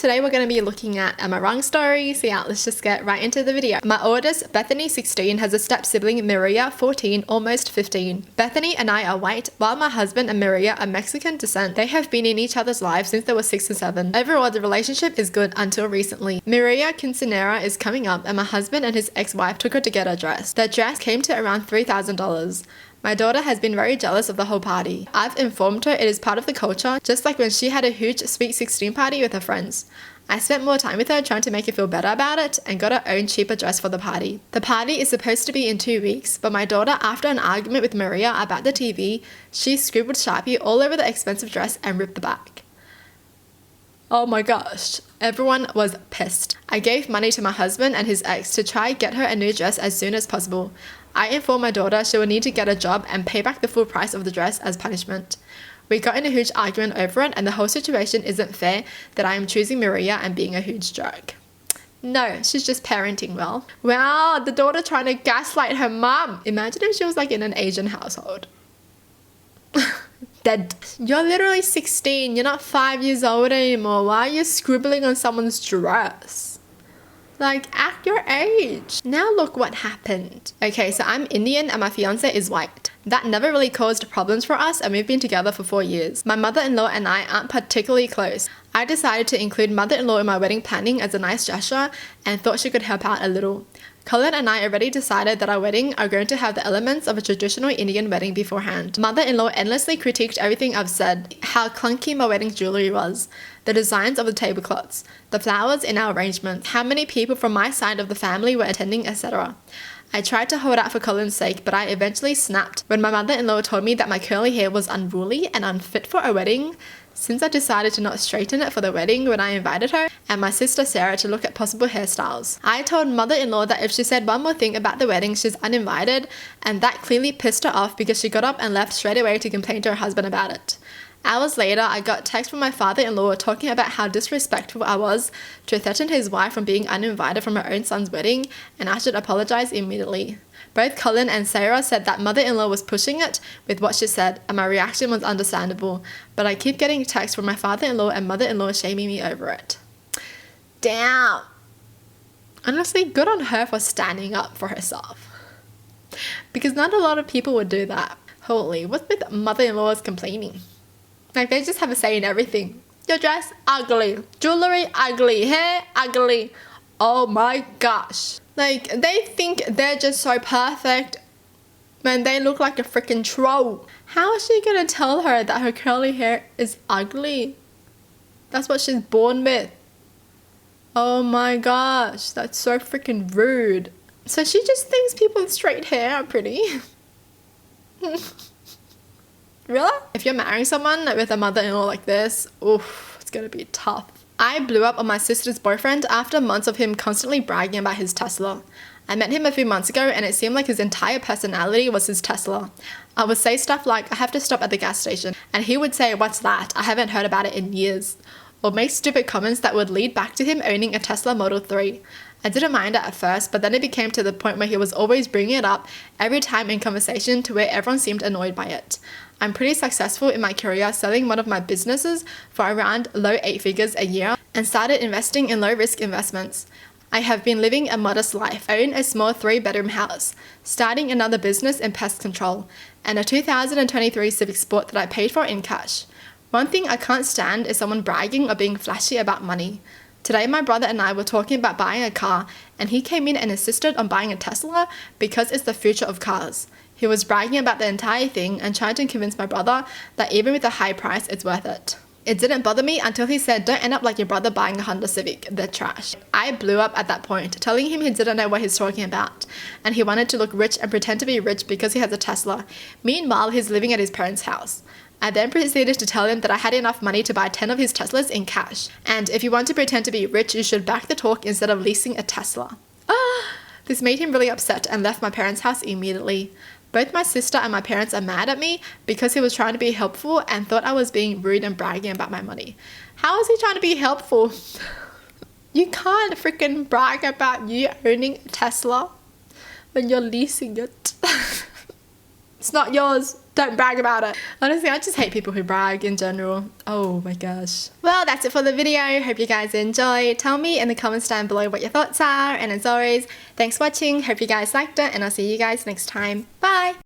Today we're going to be looking at Am I Wrong story. So yeah, let's just get right into the video. My oldest, Bethany 16, has a step sibling, Maria 14, almost 15. Bethany and I are white, while my husband and Maria are Mexican descent. They have been in each other's lives since they were 6 and 7. Overall, the relationship is good until recently. Maria quinceanera is coming up and my husband and his ex-wife took her to get her dress. Their dress came to around $3,000. My daughter has been very jealous of the whole party. I've informed her it is part of the culture, just like when she had a huge Sweet 16 party with her friends. I spent more time with her trying to make her feel better about it and got her own cheaper dress for the party. The party is supposed to be in 2 weeks, but my daughter, after an argument with Maria about the TV, she scribbled Sharpie all over the expensive dress and ripped the back. Oh my gosh, everyone was pissed. I gave money to my husband and his ex to try get her a new dress as soon as possible. I informed my daughter she will need to get a job and pay back the full price of the dress as punishment. We got in a huge argument over it and the whole situation isn't fair that I am choosing Maria and being a huge jerk. No, she's just parenting well. Wow, the daughter trying to gaslight her mom. Imagine if she was like in an Asian household. Dead. You're literally 16, you're not 5 years old anymore. Why are you scribbling on someone's dress? Like, act your age. Now look what happened. Okay, so I'm Indian and my fiance is white. That never really caused problems for us and we've been together for 4 years. My mother-in-law and I aren't particularly close. I decided to include mother-in-law in my wedding planning as a nice gesture and thought she could help out a little. Colin and I already decided that our wedding are going to have the elements of a traditional Indian wedding beforehand. Mother-in-law endlessly critiqued everything I've said, how clunky my wedding jewelry was, the designs of the tablecloths, the flowers in our arrangements, how many people from my side of the family were attending, etc. I tried to hold out for Colin's sake, but I eventually snapped when my mother-in-law told me that my curly hair was unruly and unfit for a wedding. Since I decided to not straighten it for the wedding when I invited her and my sister Sarah to look at possible hairstyles. I told mother-in-law that if she said one more thing about the wedding, she's uninvited, and that clearly pissed her off because she got up and left straight away to complain to her husband about it. Hours later, I got text from my father-in-law talking about how disrespectful I was to threaten his wife from being uninvited from her own son's wedding, and I should apologize immediately. Both Colin and Sarah said that mother-in-law was pushing it with what she said, and my reaction was understandable, but I keep getting texts from my father-in-law and mother-in-law shaming me over it. Damn. Honestly, good on her for standing up for herself. Because not a lot of people would do that. Holy, what's with mother-in-laws complaining? Like, they just have a say in everything. Your dress, ugly. Jewelry, ugly. Hair, ugly. Oh my gosh. Like, they think they're just so perfect when they look like a freaking troll. How is she gonna tell her that her curly hair is ugly? That's what she's born with. Oh my gosh, that's so freaking rude. So she just thinks people with straight hair are pretty. Really? If you're marrying someone with a mother-in-law like this, oof, it's gonna be tough. I blew up on my sister's boyfriend after months of him constantly bragging about his Tesla. I met him a few months ago and it seemed like his entire personality was his Tesla. I would say stuff like, I have to stop at the gas station, and he would say, what's that? I haven't heard about it in years. Or make stupid comments that would lead back to him owning a Tesla Model 3. I didn't mind it at first, but then it became to the point where he was always bringing it up every time in conversation to where everyone seemed annoyed by it. I'm pretty successful in my career selling one of my businesses for around low 8 figures a year and started investing in low-risk investments. I have been living a modest life, own a small 3-bedroom house, starting another business in pest control, and a 2023 Civic Sport that I paid for in cash. One thing I can't stand is someone bragging or being flashy about money. Today my brother and I were talking about buying a car and he came in and insisted on buying a Tesla because it's the future of cars. He was bragging about the entire thing and trying to convince my brother that even with a high price, it's worth it. It didn't bother me until he said, don't end up like your brother buying a Honda Civic, they're trash. I blew up at that point, telling him he didn't know what he's talking about, and he wanted to look rich and pretend to be rich because he has a Tesla. Meanwhile, he's living at his parents' house. I then proceeded to tell him that I had enough money to buy 10 of his Teslas in cash, and if you want to pretend to be rich, you should back the talk instead of leasing a Tesla. This made him really upset and left my parents' house immediately. Both my sister and my parents are mad at me because he was trying to be helpful and thought I was being rude and bragging about my money. How is he trying to be helpful? You can't freaking brag about you owning a Tesla when you're leasing it. It's not yours. Don't brag about it. Honestly, I just hate people who brag in general. Oh my gosh. Well, that's it for the video. Hope you guys enjoyed. Tell me in the comments down below what your thoughts are. And as always, thanks for watching. Hope you guys liked it. And I'll see you guys next time. Bye.